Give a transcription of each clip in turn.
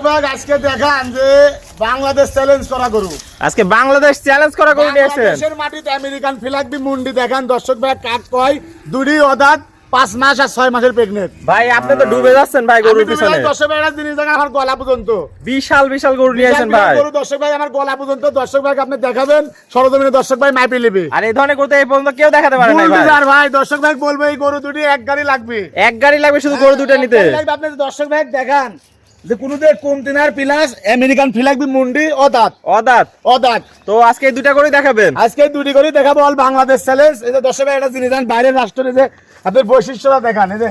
ভাই আজকে দেখান যে বাংলাদেশ চ্যালেঞ্জ করা গরু। আজকে বাংলাদেশ চ্যালেঞ্জ করা গরু নিয়ে আসেন। বাংলাদেশের মাটিতে আমেরিকান ফ্ল্যাগবি মুন্ডি দেখান দর্শক ভাই। কাক কয় দুটি অদাত 5 মাস আর 6 মাসের প্রেগনেন্ট। ভাই আপনি তো ডুবে যাচ্ছেন ভাই গরুর পিছনে। দর্শক ভাই জিনিস দেখেন আমার গলা পর্যন্ত। বিশাল বিশাল গরু নিয়ে আসেন ভাই। গরু দর্শক ভাই আমার গলা পর্যন্ত। দর্শক ভাই আপনি দেখাবেন সরজমিনে দর্শক ভাই মাইপে নেবে। আর এই ধরনের গরু তো এই পর্যন্ত কেউ দেখাতে পারে না ভাই। ভাই দর্শক ভাই বলবে এই গরু দুটি এক গাড়ি লাগবে। এক গাড়ি লাগবে শুধু গরু দুটো নিতে। আপনি দর্শক ভাই দেখান যে কোনদের কন্টেনার প্লাস আমেরিকান ফ্ল্যাগবি মুন্ডি অদাত অদাত অদাত। তো আজকে এই দুটা গরুই দেখাবেন। আজকে দুটি করে দেখাবো অল বাংলাদেশ চ্যালেঞ্জ। এই যে দর্শক ভাই একটা জিনিস জানেন বাইরের রাষ্ট্রের যে আপনার বৈশিষ্ট্যটা দেখান। এই যে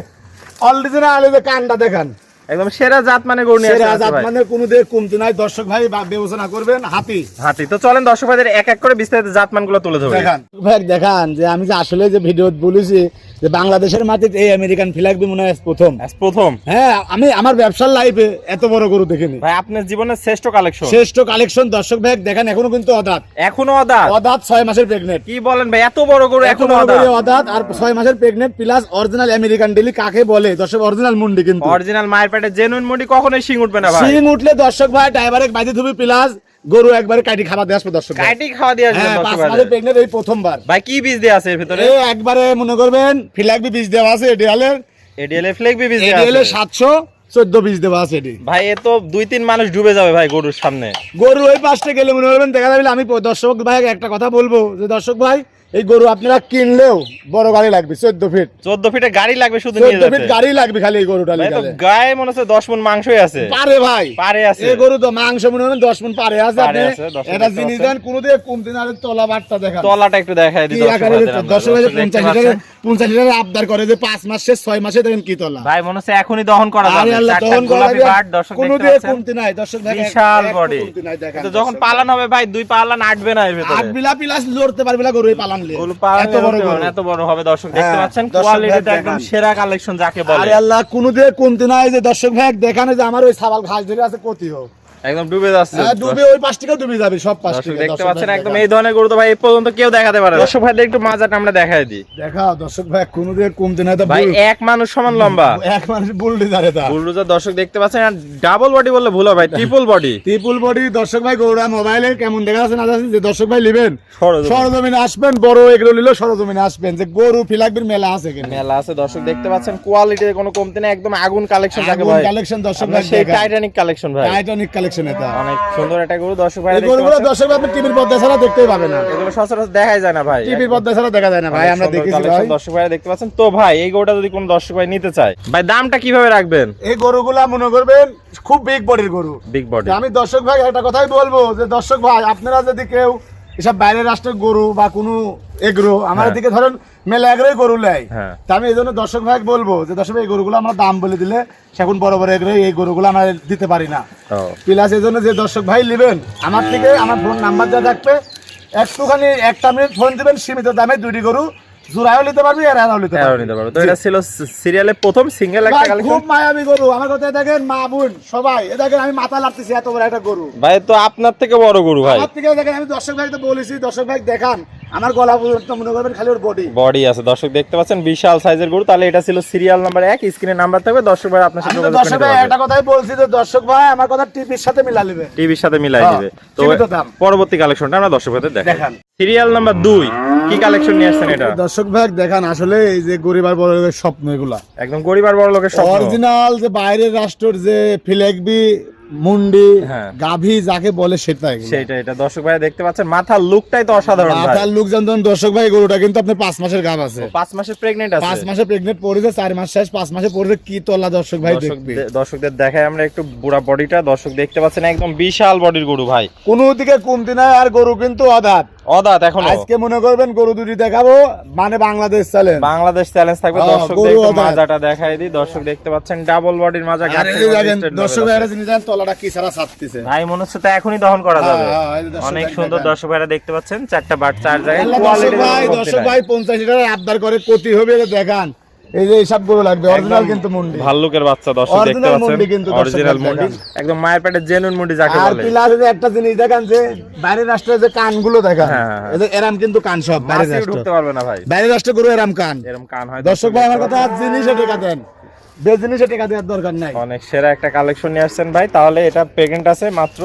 অরিজিনাল এই যে কানটা দেখান একদম সেরা জাত মানে গরু নিয়ে আসেন। সেরা জাত মানে কোনদের কমতি নাই। দর্শক ভাই বিবেচনা করবেন হাতি হাতি। তো চলেন দর্শক ভাইদের এক এক করে বিস্তারিত জাত মানগুলো তুলে ধরবেন। দেখান ভাই দেখান যে আমি যে আসলে যে ভিডিও বলেছি যে বাংলাদেশের মাটিতে এই আমেরিকান ফ্ল্যাগবি মনে হয় প্রথম। হ্যাঁ আমি আমার ব্যবসার লাইফে এত বড় গরু দেখিনি ভাই। আপনার জীবনের শ্রেষ্ঠ কালেকশন দর্শক ভাই দেখেন। এখনো কিন্তু অদাত অদাত 6 মাসের প্রেগনেন্ট। কি বলেন ভাই এত বড় গরু এখনো অদাত আর 6 মাসের pregnant plus original American daily কাকে বলে দর্শক অরিজিনাল মুন্ডি কিন্তু অরিজিনাল মায়ের পেটে জেনুইন মুন্ডি কখনোই শিং উঠবে না ভাই। শিং উঠলে দর্শক ভাই ড্রাইভারে বাইতে ধুবি প্লাস গরু একবারে কাটি খাবার দিয়ে আসবে দর্শক ভাই। কাটি খাওয়া দিয়ে আসবে হ্যাঁ, দর্শক 5 মাসের প্রেগনেন্ট এই প্রথমবার। ভাই কি বীজ দেয়া আছে এর ভিতরে? এই একবারে মনে করবেন ফ্ল্যাগবি বীজ দেওয়া আছে এডিএলের। এডিএল ফ্লেক বীজ দেয়া এডিএল আছে 714 বীজ দেওয়া আছে এডি। ভাই এ তো 2-3 মানুষ ডুবে যাবে ভাই গরুর সামনে। গরু ওই পাশে গেলে মনে করবেন দেখা যাবে। আমি দর্শক ভাই একটা কথা বলবো যে দর্শক ভাই এই গরু আপনারা কিনলেও বড় গাড়ি লাগবে 14 ফিট। 14 ফিটের গাড়ি লাগবে শুধু নিয়ে 14 যেতে। ফিট গাড়ি লাগবে খালি এই গরুটা ভাই তো নিয়ে। গায়ে মনে হচ্ছে 10 মণ মাংসই আছে। পারে ভাই পারে আছে। এই গরু তো মাংস মনে হয় 10 মণ পারে আছে। পারে আপনি আছে, 10 এটা মণ জিনিস আছে। দেন কোন দিয়ে কমতে না তলা বাটটা দেখান। তলাটা একটু দেখাই দিই কি আকারে দর্শক ভাই 50 লিটার আবদার করে যে 5 মাস শেষ 6 মাসে দেখেন কি তলা। ভাই মনে হচ্ছে এখনই দহন করা যাবে। আরে আল্লাহ, চারটা দহন করা গোলাপি যাবে। বাট দর্শক কোন দেখতে দিয়ে পাচ্ছেন। কমতে নাই দর্শক ভাই। বিশাল বডি। কমতি নাই দেখেন। তো যখন পালান হবে ভাই 2 পালান আটবে না এর ভিতরে। আট বিলা প্লাস লড়তে পারবে না গরু এই পালানলে। এত বড় গরু এত বড় হবে দর্শক দেখতে হ্যাঁ, পাচ্ছেন। দর্শক কোয়ালিটিটা ভাই একদম দেখান। সেরা কালেকশন যাকে বলে। আরে আল্লাহ কোন দিয়ে কমতি নাই যে দর্শক ভাই দেখানে যে আমার ওই সাবাল ঘাস ধরে আছে কতি হোক একদম ডুবে যাচ্ছে। হ্যাঁ ডুবে ওই পাশ থেকে ডুবে যাবে সব পাশ দর্শক থেকে। দেখতে পাচ্ছেন একদম এই ধরনের গরু তো ভাই এই পর্যন্ত কেউ দেখাতে পারে না। দর্শক ভাইদের একটু মাজাটা আমরা দেখাই দিই। দেখাও দর্শক ভাই কোন দিয়ে কমতি নাই তো ভাই এক মানুষ সমান লম্বা এক মানুষ বুলডি ধরে তা বুলডোজার দর্শক দেখতে পাচ্ছেন। আর ডাবল বডি বললে ভুল হবে ভাই, ট্রিপল বডি। ত্রিপুল বডি দর্শক ভাই গরুরা মোবাইলে কেমন দেখা যাচ্ছে না যাচ্ছে যে দর্শক ভাই নেবেন সরজমিনে। সরজমিনে আসবেন। বড় এগুলো নিলে সরজমিনে আসবেন যে গরু ফিলাকবির মেলা আছে কিনা। মেলা আছে দর্শক দেখতে পাচ্ছেন। কোয়ালিটির কোনো কমতি নেই, একদম আগুন কালেকশন যাকে ভাই। কালেকশন দর্শক আপনার ভাই সেই টাইটানিক কালেকশন ভাই। টাইটানিক কালেকশন এটা অনেক সুন্দর একটা গরু দর্শক ভাই এই দেখতে গরুগুলো পাচ্ছেন। দর্শক ভাই আপনি টিভির পর্দা ছাড়া দেখতেই পাবেন না। এগুলো সচরাচর দেখাই যায় না ভাই। টিভির পর্দা ছাড়া দেখা যায় না ভাই, আমরা দেখেছি ভাই। কালেকশন দর্শক ভাই দেখতে পাচ্ছেন। তো ভাই এই গরুটা যদি কোনো দর্শক ভাই নিতে চায় ভাই দামটা কিভাবে রাখবেন? এই গরুগুলা মনে করবেন খুব বিগ বডির গরু। Big body. আমি দর্শক ভাই একটা কথাই বলবো যে দর্শক ভাই আপনারা যদি কেউ এসব বাইরের রাষ্ট্রের গরু বা কোনো এগ্রো আমার দিকে ধরেন মেলা এগ্রোই গরু নেয়, হ্যাঁ। তা আমি এই জন্য দর্শক ভাই বলবো যে দর্শক ভাই এই গরুগুলো আমরা দাম বলে দিলে সেখন বড় বড় এগ্রো এই গরুগুলো আমরা দিতে পারি না। প্লাস এই জন্য যে দর্শক ভাই নেবেন আমার থেকে আমার ফোন নাম্বার যা থাকবে একটুখানি 1 মিনিট ফোন দিবেন, সীমিত দামে দুটি গরু জোড়াও নিতে পারবি আর এরাও নিতে পারবি। তো এটা ছিল সিরিয়ালে প্রথম সিঙ্গেল একটা ভাই, কালেকশন। খুব মায়াবী গরু। আমার কথা দেখেন মা বোন সবাই এ দেখেন আমি মাথা লাগতেছি এত বড় একটা গরু। ভাই তো আপনার থেকে বড় গরু ভাই। আমার থেকে দেখেন আমি দর্শক ভাই তো বলেছি দর্শক ভাই দেখান আমার গলা পর্যন্ত মনে করবেন খালি ওর বডি বডি আছে দর্শক দেখতে পাচ্ছেন। বিশাল সাইজের গরু। তাহলে এটা ছিল সিরিয়াল নাম্বার 1, স্ক্রিনে নাম্বার থাকবে দর্শক ভাই আপনার সাথে যোগাযোগ দর্শক করতে ভাই পারবে। একটা কথাই বলছি যে দর্শক ভাই আমার কথা টিভির সাথে মিলা নেবে। টিভির সাথে মিলাই দিবে। তো সীমিত দাম। পরবর্তী কালেকশনটা আমরা দর্শক ভাইদের দেখাই। দেখান। সিরিয়াল নাম্বার 2 কি কালেকশন নিয়ে আসছেন এটা? দর্শক ভাই দেখান আসলে এই যে গরিব আর বড় লোকের স্বপ্ন এগুলা একদম গরিব আর বড় লোকের স্বপ্ন। অরিজিনাল যে বাইরের রাষ্ট্রের যে ফ্ল্যাগবি মুন্ডি হ্যাঁ। গাভী যাকে বলে সেটাই সেটা এটা দর্শক ভাই দেখতে পাচ্ছেন। মাথার লুকটাই তো অসাধারণ ভাই। মাথার লোক জানতেন দর্শক ভাই গরুটা কিন্তু আপনার 5 মাসের গাভ আছে। 5 মাসের প্রেগন্যান্ট আছে। 5 মাসে প্রেগনেন্ট পড়েছে, 4 মাস শেষ, 5 মাসে পড়েছে কি তলা দর্শক ভাই দেখবে। দর্শকদের দেখাই আমরা একটু বুড়া বডিটা। দর্শক দেখতে পাচ্ছেন একদম বিশাল বডির গরু ভাই। কোন দিকে কমতি নাই আর গরু কিন্তু অদাত। অদাত এখনো। আজকে মনে করবেন গরু দুটি দেখাবো মানে বাংলাদেশ চ্যালেঞ্জ। বাংলাদেশ চ্যালেঞ্জ থাকবে। হ্যাঁ, দর্শক গরু দেখতে অদাত। মাজাটা দেখাই দিই। দর্শক দেখতে পাচ্ছেন ডাবল বডির মাজা। আর এই যে দেখেন দর্শক ভাইরা জিনিস জানেন তলাটা কি ছাড়া ছাড়তেছে। ভাই মনে হচ্ছে তো এখনই দহন করা যাবে। হ্যাঁ, এই যে দর্শক অনেক ভাই সুন্দর দেখেন। দর্শক ভাইরা দেখতে পাচ্ছেন। 4টা বাট 4 জায়গায়। আল্লাহ দর্শক ভাই 50 লিটার আবদার করে কতি হবে এটা দেখান। এই যে এইসব গরু লাগবে অরিজিনাল কিন্তু মুন্ডি। ভাল্লুকের বাচ্চা দর্শক দেখতে Original মুন্ডি পাচ্ছেন। কিন্তু দর্শক অরিজিনাল দেখেন। মুন্ডি একদম মায়ের পেটে জেনুইন মুন্ডি যাকে আর বলে। প্লাস যে একটা জিনিস দেখেন যে বাইরের রাষ্ট্রের যে কানগুলো দেখেন হ্যাঁ, হ্যাঁ। এই যে এরাম কিন্তু কান সব বাইরের মাছিও রাষ্ট্র। ঢুকতে পারবে না ভাই। বাইরের রাষ্ট্রে গরু এরাম কান। এরকম কান হয় দর্শক ভাই আমার কথা জিনিস এটা দেন বেজিনিসে টাকা দেওয়ার দরকার নাই। অনেক সেরা একটা কালেকশন নিয়ে আসছেন ভাই। তাহলে এটা প্রেগনেন্ট আছে মাত্র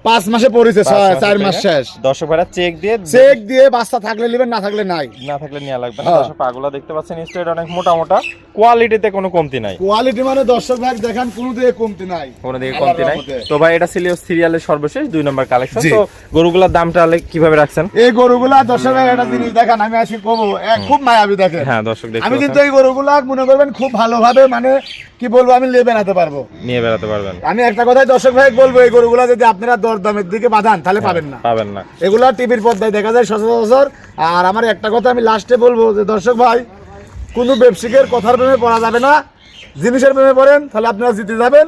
5 মাসে পড়েছে, 4 মাস pregnant। শেষ। দর্শক ভাইরা চেক দিয়ে বাচ্চা থাকলে নেবেন, না থাকলে নাই। না থাকলে নেওয়া লাগবে না। হ্যাঁ। দর্শক পাগুলা দেখতে পাচ্ছেন স্ট্রেট অনেক মোটা মোটা, কোয়ালিটিতে কোনো কমতি নাই। কোয়ালিটি মানে দর্শক ভাই দেখেন কোনো দিকে কমতি নাই, কোনো দিকে আল্লাহর কমতি নাই। রহমতে। তো ভাই এটা ছিল সিরিয়ালের সর্বশেষ 2 নম্বর কালেকশন। জি। তো গরুগুলার দামটা কিভাবে রাখছেন? এই গরুগুলা দর্শক ভাই একটা জিনিস দেখেন, আমি আজকে কবো খুব মায়াবী দেখেন। হ্যাঁ দর্শক দেখতে আমি কিন্তু পাচ্ছেন, এই গরুগুলা মনে করবেন খুব ভালোভাবে মানে কি বলবো আমি লেবে আনতে পারবো। নিয়ে বেড়াতে পারবেন। আমি একটা কথাই দর্শক ভাই বলবো, এই গরুগুলা যদি আপনারা দরদামের দিকে বাঁধান তাহলে পাবেন না। পাবেন না। এগুলা টিভির পর্দায় দেখা যায় সচরাচর। আর আমার একটা কথা আমি লাস্টে বলবো যে দর্শক ভাই, কোনো ব্যবসায়ীর কথার প্রেমে পড়া যাবে না। জিনিসের প্রেমে পড়েন তাহলে আপনারা জিতে যাবেন,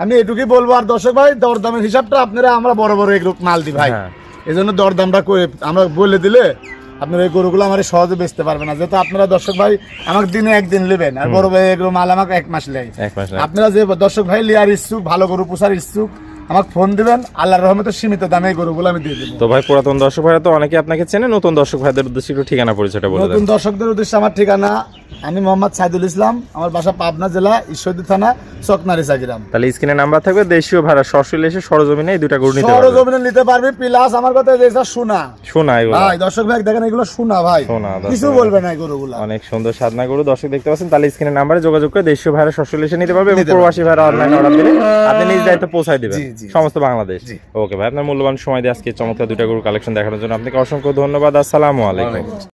আমি এটুকুই বলবো। আর দর্শক ভাই দরদামের হিসাবটা আপনারা আমরা বড় বড় এগুলো মাল দিই ভাই, হ্যাঁ। এই জন্য দরদামটা করে আমরা বলে দিলে আপনারা এই গরুগুলো আমার সহজে বেচতে পারবেন না। যেহেতু আপনারা দর্শক ভাই আমাকে দিনে একদিন নেবেন, আর বড় ভাই এগুলো মাল আমাকে 1 মাস নেয়। 1 মাস না। আপনারা যে দর্শক ভাই লিয়ার ইচ্ছুক, ভালো গরু পোষার ইচ্ছুক, আমাকে ফোন দিবেন, আল্লাহর রহমতে সীমিত দামে এই গরুগুলো আমি দিয়ে দেবো। তো ভাই পুরাতন দর্শক ভাইরা তো অনেকে আপনাকে চেনে, নতুন দর্শক ভাইদের উদ্দেশ্যে একটু ঠিকানা পরিচয়টা বলে দেন। নতুন দর্শকদের উদ্দেশ্যে আমার ঠিকানা, আমি মোহাম্মদ সাইদুল ইসলাম, আমার বাসা পাবনা জেলা ঈশ্বরদী থানা চকনারি সাগিরাম। তাহলে স্ক্রিনে নাম্বার থাকবে, দেশীয় ভাড়া সরাসরি এসে সরজমিনে এই 2টা গরু নিতে পারবে। সরজমিনে নিতে পারবি, প্লাস আমার কথা যেটা শোনা শোনা এগুলো ভাই, দর্শক ভাই দেখেন এগুলো শোনা ভাই, শোনা, দর্শক কিছু ভাই। বলবে না এই গরুগুলা। অনেক সুন্দর সাধনা গরু দর্শক দেখতে পাচ্ছেন। তাহলে স্ক্রিনে নাম্বারে যোগাযোগ করে দেশীয় ভাড়া সরাসরি এসে নিতে পারবে এবং নিতে পারবে। প্রবাসী ভাড়া অনলাইন অর্ডার দিলে আপনি নিজ দায়িত্ব পৌঁছায় দিবেন জি, জি, সমস্ত বাংলাদেশ। জি। ওকে ভাই, আপনার মূল্যবান সময় দিয়ে আজকে চমৎকার 2টা গরু কালেকশন দেখানোর জন্য আপনাকে অসংখ্য ধন্যবাদ। আসসালামু আলাইকুম।